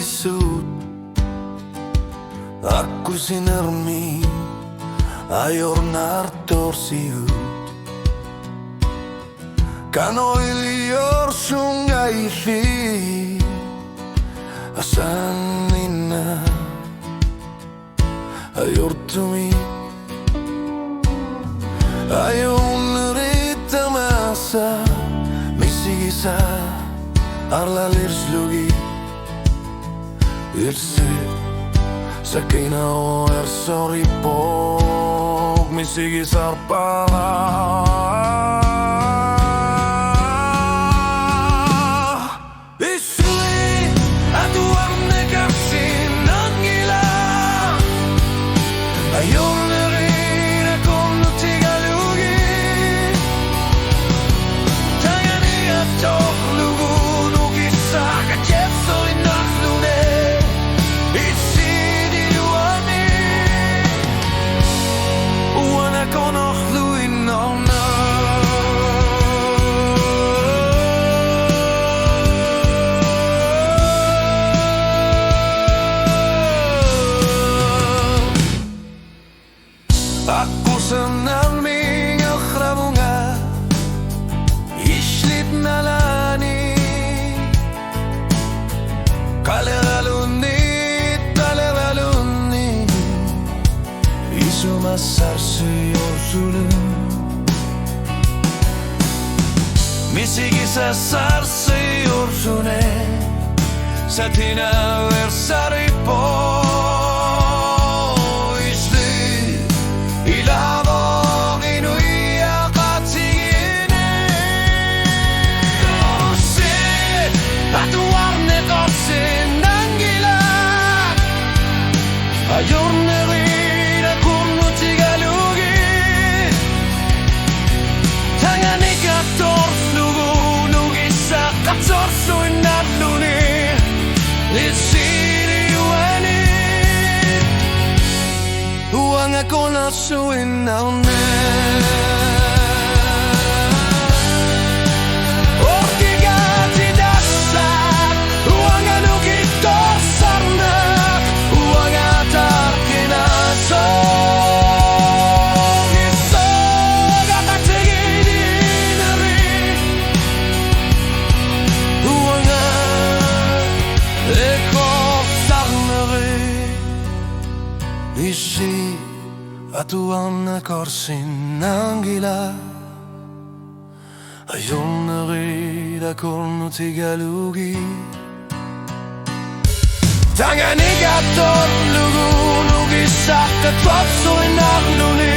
isut Aku sinarmi ayor nartorsiut Kano iliyorsun gayfi Asanina ayortumi Ayonları tamasa Misigisa arlalir slugi Irsi sakina o ersoripog Misigisa arpala Aku senang mengakrabunga İşlit nalani Kaleraluni Yüzüme sarsıyor zulüm Misigisa sarsıyorsun Satina versari po Ayornerina kurnu tigalugi Tangani kator flugu nugisa kator suinadluni Lisiri wani Uanga kona suinaune Isi atuan korsin anggila Ayon nari da korno tigalugi Tangani gatot lugu nugi sakkat papso inagluni